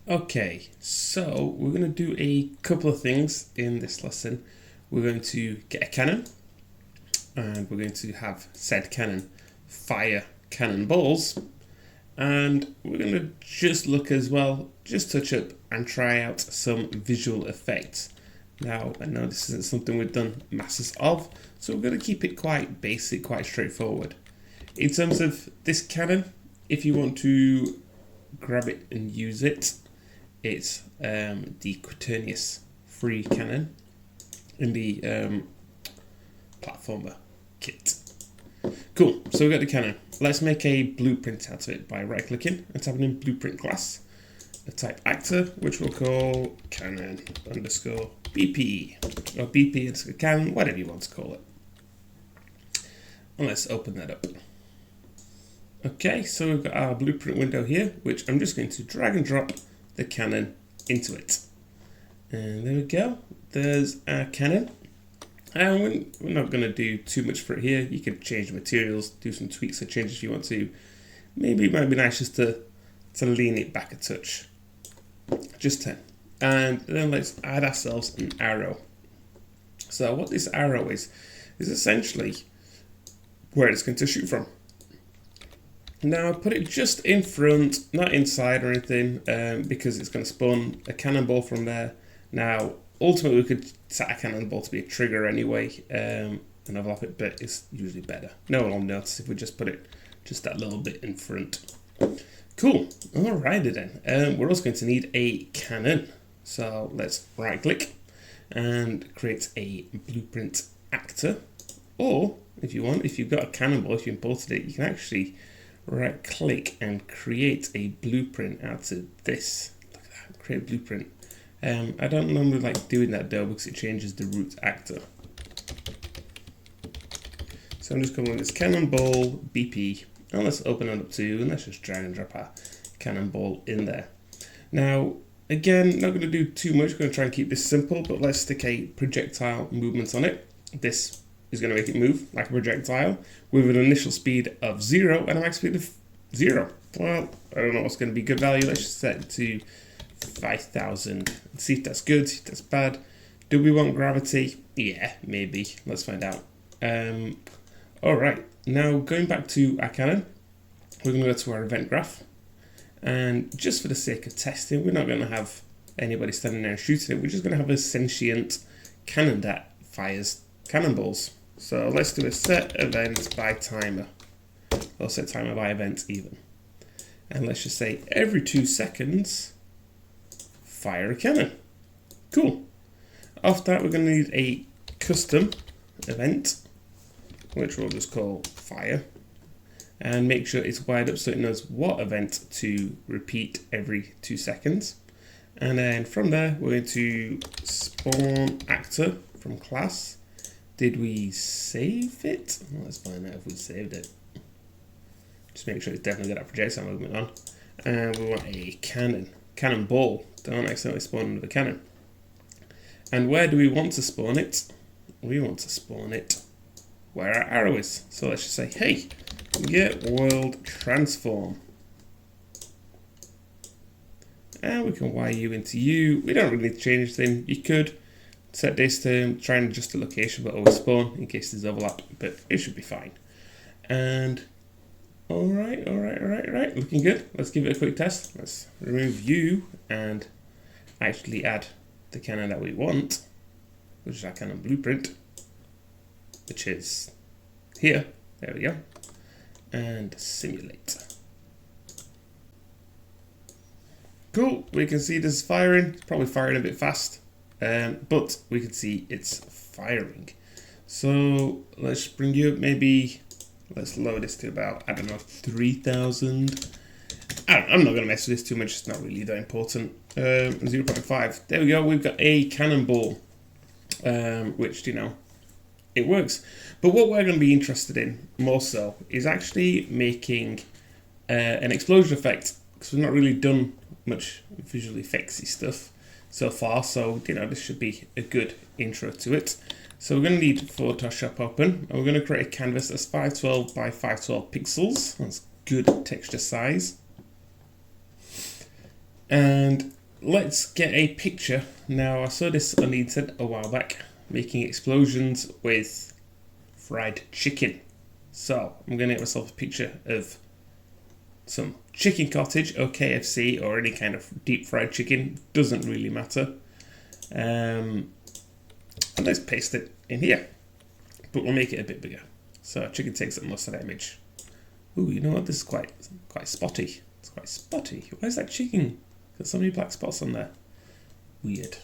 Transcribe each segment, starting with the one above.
Okay, so we're going to do a couple of things in this lesson. We're going to get a cannon, and we're going to have said cannon fire cannonballs, and we're going to just look as well, just touch up and try out some visual effects. Now, I know this isn't something we've done masses of, so we're going to keep it quite basic, quite straightforward. In terms of this cannon, if you want to grab it and use it, it's the Quaternius free cannon in the platformer kit. Cool, so we've got the cannon. Let's make a blueprint out of it by right clicking and tapping in blueprint class. A type actor, which we'll call cannon underscore BP, or BP underscore cannon, whatever you want to call it. And let's open that up. Okay, so we've got our blueprint window here, which I'm just going to drag and drop the cannon into it. And there we go. There's our cannon. And we're not going to do too much for it here. You can change the materials, do some tweaks or changes if you want to. Maybe it might be nice just to lean it back a touch. Just 10. And then let's add ourselves an arrow. So what this arrow is essentially where it's going to shoot from. Now I put it just in front, not inside or anything, because it's going to spawn a cannonball from there. Now, ultimately we could set a cannonball to be a trigger anyway, and overlap it, but it's usually better. No one will notice if we just put it just that little bit in front. Cool, alrighty then. We're also going to need a cannon. So let's right click and create a blueprint actor. Or, if you want, if you've got a cannonball, if you imported it, you can actually right click and create a blueprint out of this. Look at that, create a blueprint. I don't normally like doing that though because it changes the root actor. So I'm just going with this cannonball BP, and let's open it up too, and let's just drag and drop our cannonball in there. Now, again, not going to do too much, going to try and keep this simple, but let's stick a projectile movement on it. This is going to make it move like a projectile with an initial speed of 0 and a max speed of 0. Well, I don't know what's going to be good value. Let's just set it to 5,000. See if that's good, see if that's bad. Do we want gravity? Yeah, maybe. Let's find out. Alright, now going back to our cannon, we're going to go to our event graph. And just for the sake of testing, we're not going to have anybody standing there and shooting it. We're just going to have a sentient cannon that fires cannonballs. So let's do a set event by timer, or set timer by event even. And let's just say every 2 seconds, fire a cannon. Cool. After that, we're going to need a custom event, which we'll just call fire. And make sure it's wired up so it knows what event to repeat every 2 seconds. And then from there, we're going to spawn actor from class. Did we save it? Well, let's find out if we saved it. Just make sure it's definitely got that projectile movement on. And we want a cannonball. Don't accidentally spawn with a cannon. And where do we want to spawn it? We want to spawn it where our arrow is. So let's just say, hey, get world transform. And we can wire you into you. We don't really need to change anything. You could set this to try and adjust the location, but always spawn in case there's overlap, but it should be fine. And alright, looking good. Let's give it a quick test. Let's remove you and actually add the cannon that we want, which is our cannon blueprint, which is here. There we go. And simulate. Cool, we can see this is firing. It's probably firing a bit fast. But we can see it's firing. So let's bring you up, maybe let's lower this to about, I don't know, 3,000. I'm not going to mess with this too much, it's not really that important. 0.5. There we go, we've got a cannonball, which, you know, it works. But what we're going to be interested in more so is actually making an explosion effect, because we've not really done much visual effectsy stuff so far, so you know this should be a good intro to it. So we're going to need Photoshop open, and we're going to create a canvas that's 512 by 512 pixels. That's good texture size. And let's get a picture. Now, I saw this on the internet a while back, making explosions with fried chicken. So, I'm going to get myself a picture of some chicken cottage or KFC or any kind of deep fried chicken. Doesn't really matter. And let's paste it in here. But we'll make it a bit bigger. So, chicken takes up most of that image. Ooh, you know what? This is quite spotty. It's quite spotty. Why is that chicken got so many black spots on there? Weird.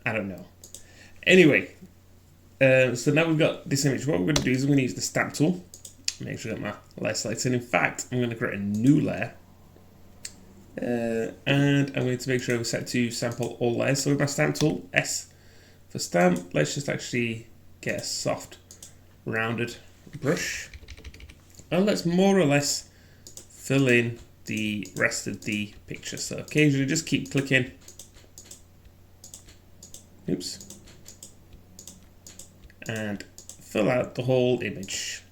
I don't know. Anyway, so now we've got this image. What we're going to do is we're going to use the stamp tool. Make sure I got my layer selected. In fact, I'm going to create a new layer. And I'm going to make sure we set to sample all layers. So with my stamp tool, S for stamp, let's just actually get a soft, rounded brush. And let's more or less fill in the rest of the picture. So occasionally just keep clicking. Oops. And fill out the whole image.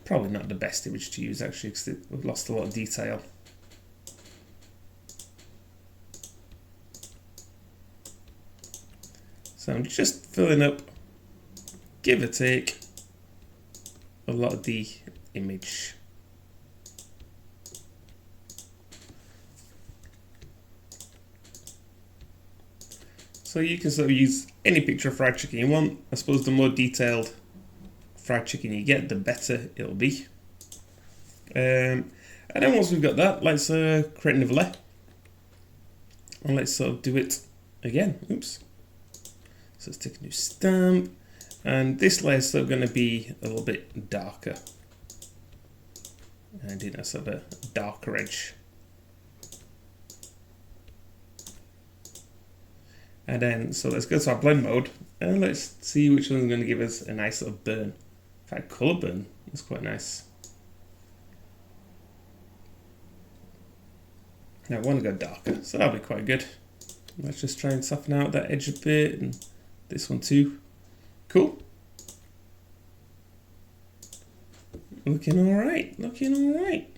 Probably not the best image to use actually because we've lost a lot of detail. So I'm just filling up, give or take, a lot of the image. So you can sort of use any picture of fried chicken you want. I suppose the more detailed fried chicken you get, the better it'll be. And then once we've got that, let's create another layer. And let's sort of do it again. Oops. So let's take a new stamp. And this layer is still going to be a little bit darker. And do that sort of a darker edge. And then, so let's go to our blend mode and let's see which one's going to give us a nice little burn. In fact, colour burn is quite nice. Now I want to go darker, so that'll be quite good. Let's just try and soften out that edge a bit, and this one too. Cool. Looking alright, looking alright.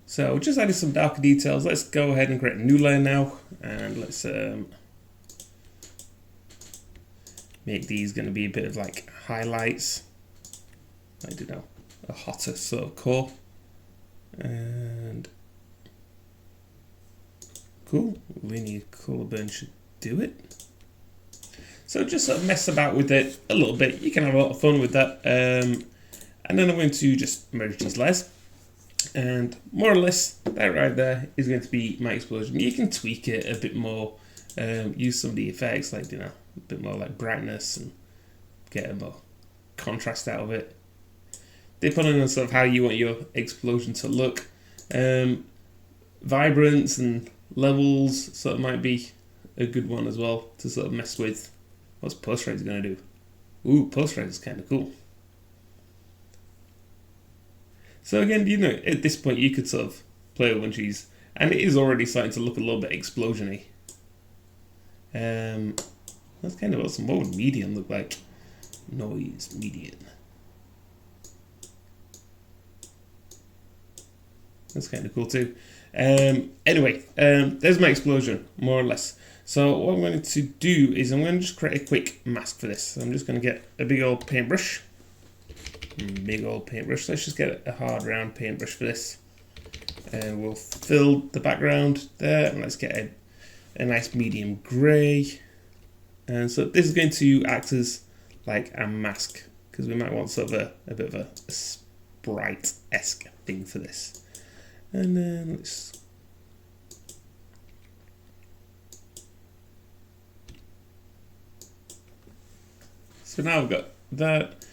So just added some darker details. Let's go ahead and create a new layer now, and let's make these going to be a bit of like highlights. I don't know, a hotter sort of core. And cool, linear color burn should do it. So just sort of mess about with it a little bit. You can have a lot of fun with that. And then I'm going to just merge these layers. And more or less, that right there is going to be my explosion. You can tweak it a bit more, use some of the effects, like, you know, a bit more like brightness and get a more contrast out of it. Depending on sort of how you want your explosion to look. Vibrance and levels sort of might be a good one as well to sort of mess with. What's pulse rate going to do? Ooh, pulse rate is kind of cool. So again, you know, at this point you could sort of play with these, and it is already starting to look a little bit explosion-y. That's kind of awesome. What would median look like? Noise median. That's kind of cool too. Anyway, there's my explosion, more or less. So what I'm going to do is I'm going to just create a quick mask for this. So I'm just going to get a big old paintbrush. Let's just get a hard round paintbrush for this. And we'll fill the background there. And let's get a nice medium grey. And so this is going to act as like a mask, because we might want sort of a bit of a sprite-esque thing for this. And then let's... So now we've got that.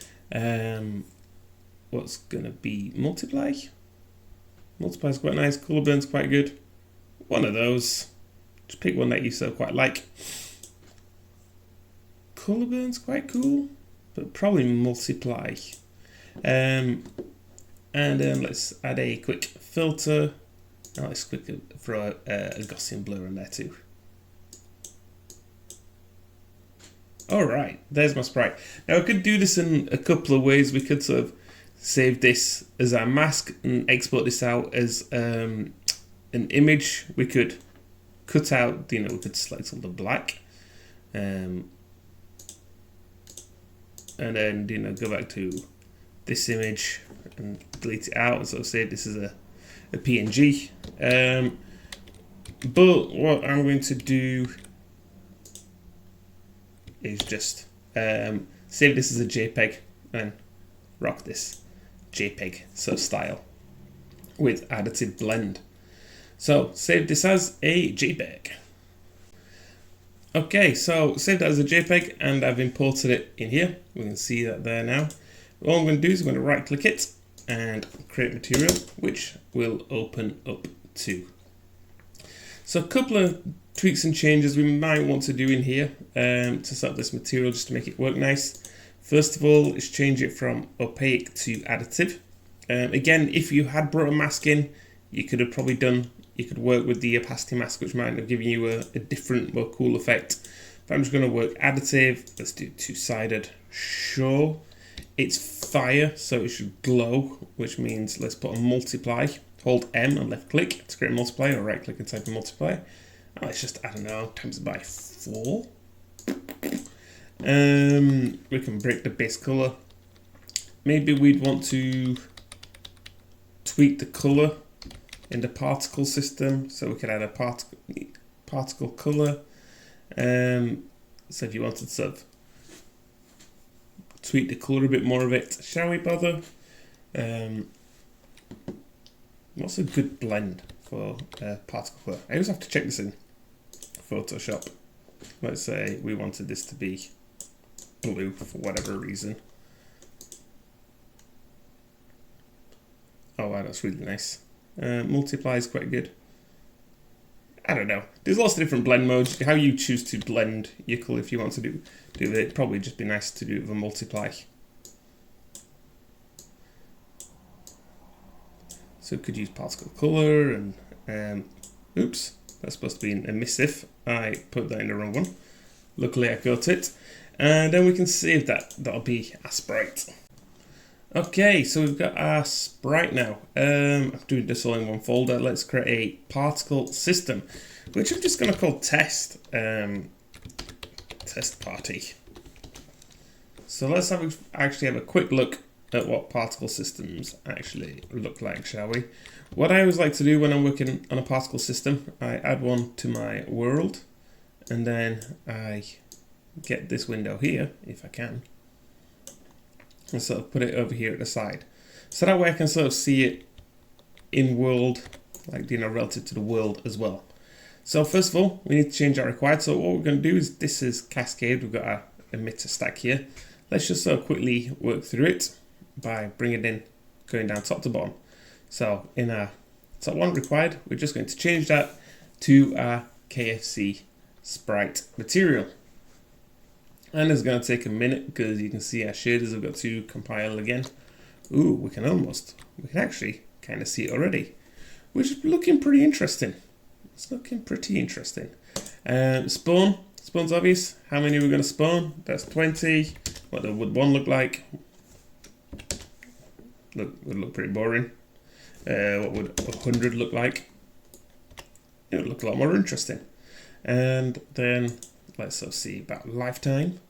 What's going to be multiply? Multiply is quite nice. Color burn's quite good. One of those. Just pick one that you so quite like. Color burn's quite cool, but probably multiply. And then let's add a quick filter. Now let's quickly throw a Gaussian blur in there too. Alright, there's my sprite. Now I could do this in a couple of ways. We could sort of save this as our mask and export this out as an image, we could cut out, we could select all the black, and then go back to this image and delete it out, and sort of say this is a PNG. But what I'm going to do is just save this as a JPEG and rock this JPEG sort of style with additive blend. So save this as a JPEG. Okay, so saved that as a JPEG and I've imported it in here. We can see that there now. All I'm going to do is I'm going to right click it and create material, which will open up too. So a couple of tweaks and changes we might want to do in here to set up this material just to make it work nice. First of all, is change it from opaque to additive. Again, if you had brought a mask in, you could have probably you could work with the opacity mask, which might have given you a different, more cool effect. But I'm just going to work additive. Let's do two-sided. Sure. It's fire, so it should glow, which means let's put a multiply. Hold M and left click to create a multiply, or right click and type a multiply. Oh, it's just, I don't know, times it by 4. We can break the base color. Maybe we'd want to tweak the color in the particle system, so we could add a particle color. So if you wanted to sort of tweak the color a bit more of it, shall we bother? What's a good blend for particle color? I always have to check this in Photoshop. Let's say we wanted this to be blue for whatever reason. Oh wow, that's really nice. Multiply is quite good. I don't know. There's lots of different blend modes. How you choose to blend your color, if you want to do it, it'd probably just be nice to do it with a multiply. So could use particle color and oops, that's supposed to be an emissive. I put that in the wrong one. Luckily I got it. And then we can save that. That'll be a sprite. Okay, so we've got our sprite now. I'm doing this all in one folder. Let's create a particle system, which I'm just going to call test. Test party. So let's actually have a quick look at what particle systems actually look like, shall we? What I always like to do when I'm working on a particle system, I add one to my world, and then I get this window here, if I can, and sort of put it over here at the side. So that way I can sort of see it in world, like, relative to the world as well. So first of all, we need to change our required. So what we're going to do is, this is cascade. We've got our emitter stack here. Let's just sort of quickly work through it by bringing it in, going down top to bottom. So in our top one required, we're just going to change that to our KFC sprite material. And it's going to take a minute because you can see our shaders have got to compile again. Ooh, we can actually kind of see it already, which is looking pretty interesting. It's looking pretty interesting. Spawn's obvious. How many are we going to spawn? That's 20. What would one look like? Would look pretty boring. What would 100 look like? It would look a lot more interesting. And then let's sort of see about lifetime.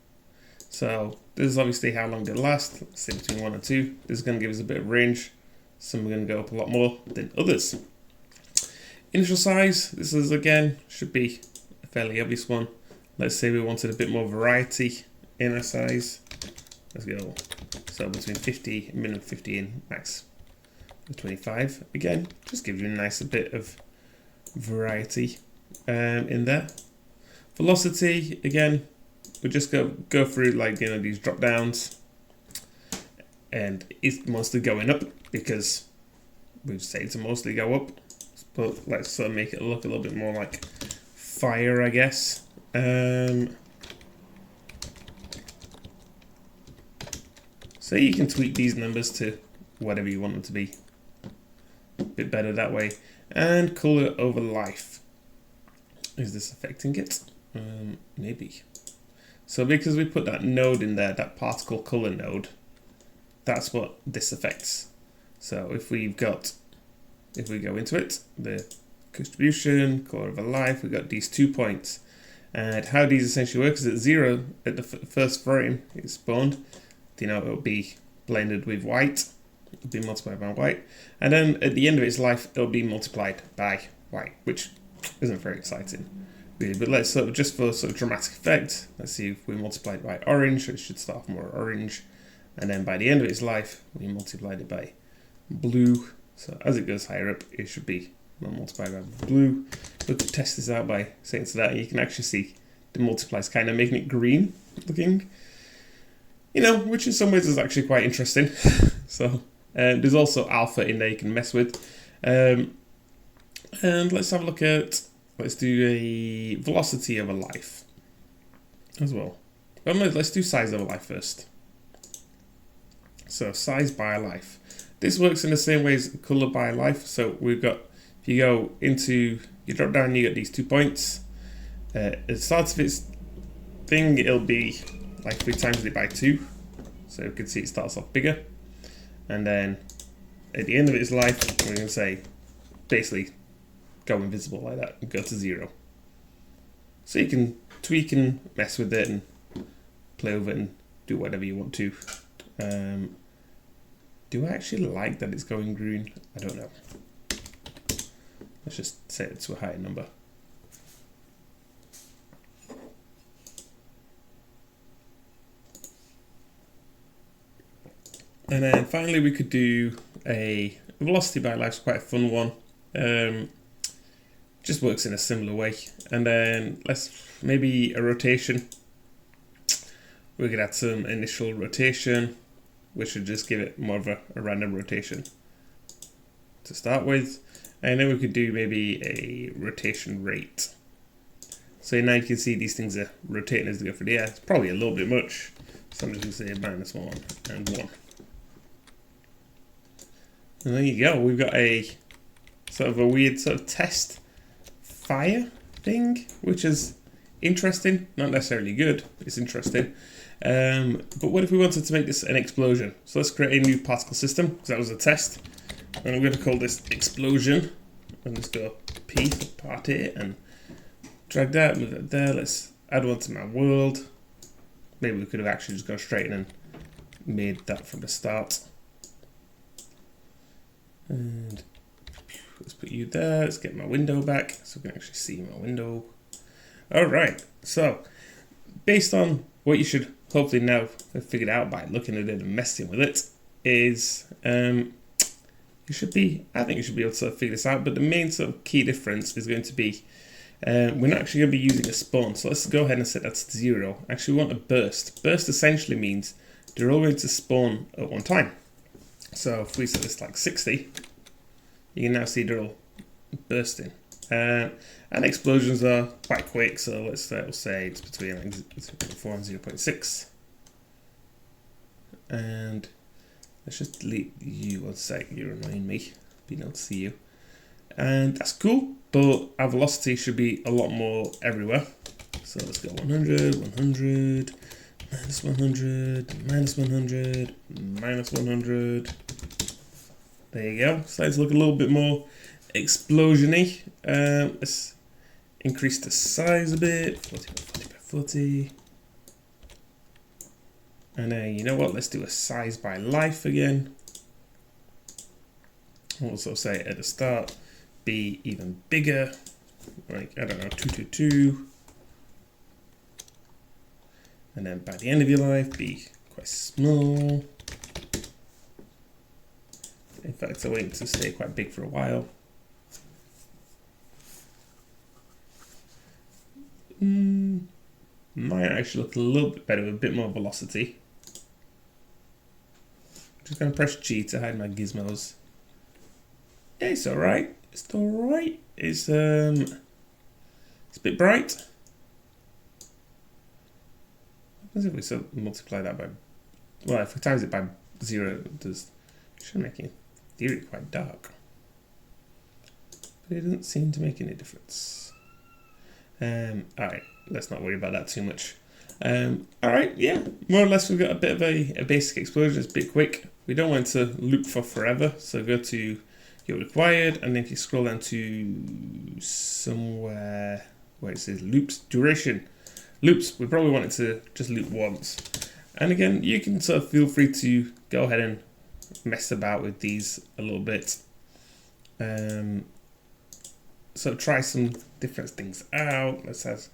So this is obviously how long they last. Let's say between 1 and 2. This is going to give us a bit of range. Some are going to go up a lot more than others. Initial size. This is, again, should be a fairly obvious one. Let's say we wanted a bit more variety in our size. Let's go. So between 50, minimum 50 and max 25. Again, just gives you a nice bit of variety in there. Velocity, again, we'll just go through, like, these drop downs, and it's mostly going up because we've said to mostly go up, but let's sort of make it look a little bit more like fire, I guess. So you can tweak these numbers to whatever you want them to be. A bit better that way. And color over life. Is this affecting it? Maybe. So because we put that node in there, that particle color node, that's what this affects. So if we go into it, the distribution, color of a life, we've got these 2 points. And how these essentially work is at 0, at the first frame it's spawned, it'll be blended with white, it'll be multiplied by white, and then at the end of its life it'll be multiplied by white, which isn't very exciting really, but let's just for dramatic effect, let's see if we multiplied it by orange, so it should start off more orange, and then by the end of its life we multiplied it by blue, so as it goes higher up it should be multiplied by blue. But to test this out by saying to that, you can actually see the multiplies kind of making it green looking, which in some ways is actually quite interesting. So there's also alpha in there you can mess with, and let's have a look at, let's do a velocity of a life as well. Let's do size of a life first. So size by a life, this works in the same way as color by a life. So we've got, if you go into, you drop down, you get these 2 points. At the start of its thing, it'll be like 3 times it by 2. So you can see it starts off bigger. And then at the end of its life, we're going to say, basically, go invisible like that and go to 0. So you can tweak and mess with it and play with it and do whatever you want to. Do I actually like that it's going green? I don't know. Let's just set it to a higher number. And then finally we could do a velocity by life, quite a fun one. Just works in a similar way. And then let's maybe a rotation. We could add some initial rotation, which should just give it more of a random rotation to start with. And then we could do maybe a rotation rate. So now you can see these things are rotating as they go through the air. It's probably a little bit much. So I'm just going to say -1 and 1. And there you go. We've got a sort of a weird sort of test fire thing, which is interesting. Not necessarily good, but it's interesting. But what if we wanted to make this an explosion? So let's create a new particle system, because that was a test. And I'm going to call this explosion. And let's go P for party and drag that, move that there. Let's add one to my world. Maybe we could have actually just gone straight in and made that from the start. And let's put you there. Let's get my window back so we can actually see my window. Alright, so based on what you should hopefully now have figured out by looking at it and messing with it is I think you should be able to figure this out, but the main sort of key difference is going to be we're not actually going to be using a spawn, so let's go ahead and set that to 0. Actually, we want a burst. Burst essentially means they're all going to spawn at one time. So if we set this like 60, you can now see they're all bursting. And explosions are quite quick, so let's say it's between like 0.4 and 0.6. And let's just delete you 1 sec, you're annoying me, being able to see you. And that's cool, but our velocity should be a lot more everywhere. So let's go 100, 100, -100, -100, -100. There you go. Starting to look a little bit more explosion-y. Let's increase the size a bit, 40 by 40 by 40. And then, you know what, let's do a size by life again. Also say at the start, be even bigger, like, I don't know, 222. And then by the end of your life, be quite small. In fact, I want it to stay quite big for a while. Might actually look a little bit better with a bit more velocity. Just gonna press G to hide my gizmos. Yeah, it's alright. It's alright. It's a bit bright. What if we sort of multiply that by, well, if we times it by 0, it does, should make it, in theory, quite dark. But it doesn't seem to make any difference. Alright, let's not worry about that too much. Alright, yeah, more or less we've got a bit of a basic explosion. It's a bit quick. We don't want to loop for forever, so go to you're required, and then if you scroll down to somewhere where it says loops, duration, loops, we probably want it to just loop once. And again, you can sort of feel free to go ahead and mess about with these a little bit. So try some different things out. Let's have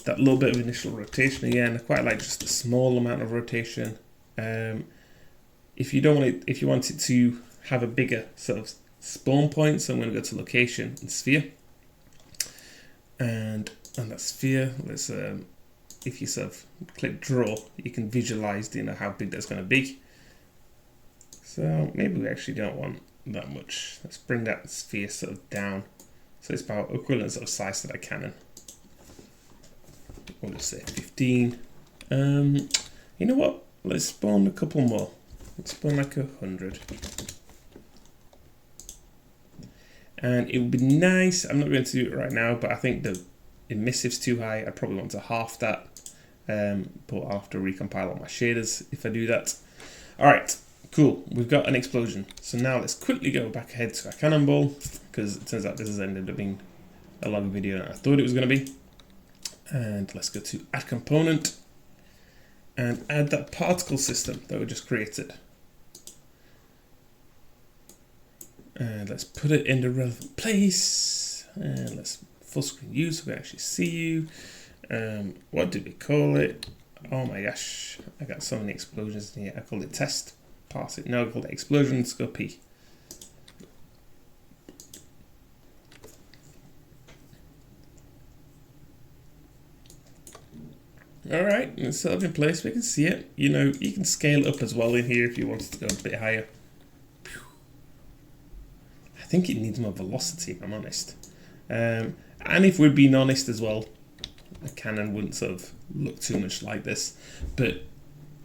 that little bit of initial rotation again. I quite like just a small amount of rotation. If you don't want it, if you want it to have a bigger sort of spawn point, so I'm going to go to location and sphere, and on that sphere, let's if you sort of click draw, you can visualize, you know, how big that's going to be. So maybe we actually don't want that much. Let's bring that sphere sort of down, so it's about equivalent sort of size to that cannon. We'll just say 15. You know what? Let's spawn a couple more. Let's spawn like 100. And it would be nice, I'm not going to do it right now, but I think the emissive's too high. I probably want to half that, but I'll have to recompile all my shaders if I do that. Alright, cool, we've got an explosion. So now let's quickly go back ahead to our cannonball, because it turns out this has ended up being a longer video than I thought it was going to be. And let's go to add component, and add that particle system that we just created. And let's put it in the relevant place, and let's full screen view so we can actually see you. What did we call it? Oh my gosh, I got so many explosions in here. I called it test, pass it. No, I called it explosions, go P. Alright, it's set up in place, we can see it. You know, you can scale up as well in here if you wanted to go a bit higher. I think it needs more velocity, if I'm honest. And if we're being honest as well, a cannon wouldn't sort of look too much like this. But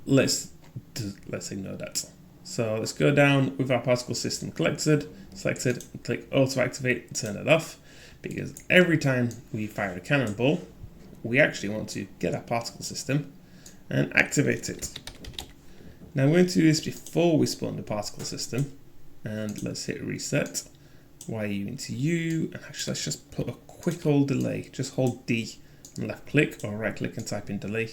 let's ignore that. So let's go down with our particle system selected, and click auto activate and turn it off. Because every time we fire a cannonball, we actually want to get our particle system and activate it. Now we're going to do this before we spawn the particle system. And let's hit reset. YU into U, and actually let's just put a quick old delay. Just hold D and left click or right click and type in delay.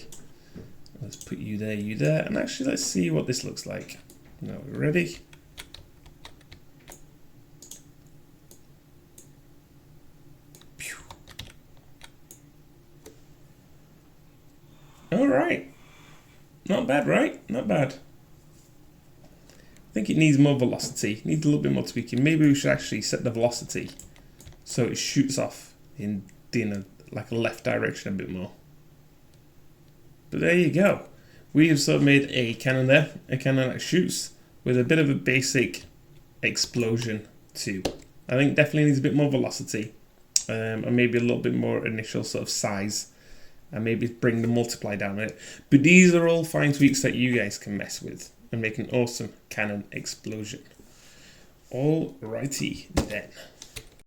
Let's put you there, and actually let's see what this looks like. Now we're ready. Alright, not bad, right? Not bad. I think it needs more velocity, it needs a little bit more tweaking. Maybe we should actually set the velocity so it shoots off in like a left direction a bit more. But there you go. We have sort of made a cannon there, a cannon that shoots with a bit of a basic explosion too. I think definitely needs a bit more velocity, and maybe a little bit more initial sort of size, and maybe bring the multiply down a bit. But these are all fine tweaks that you guys can mess with and make an awesome cannon explosion. Alrighty then.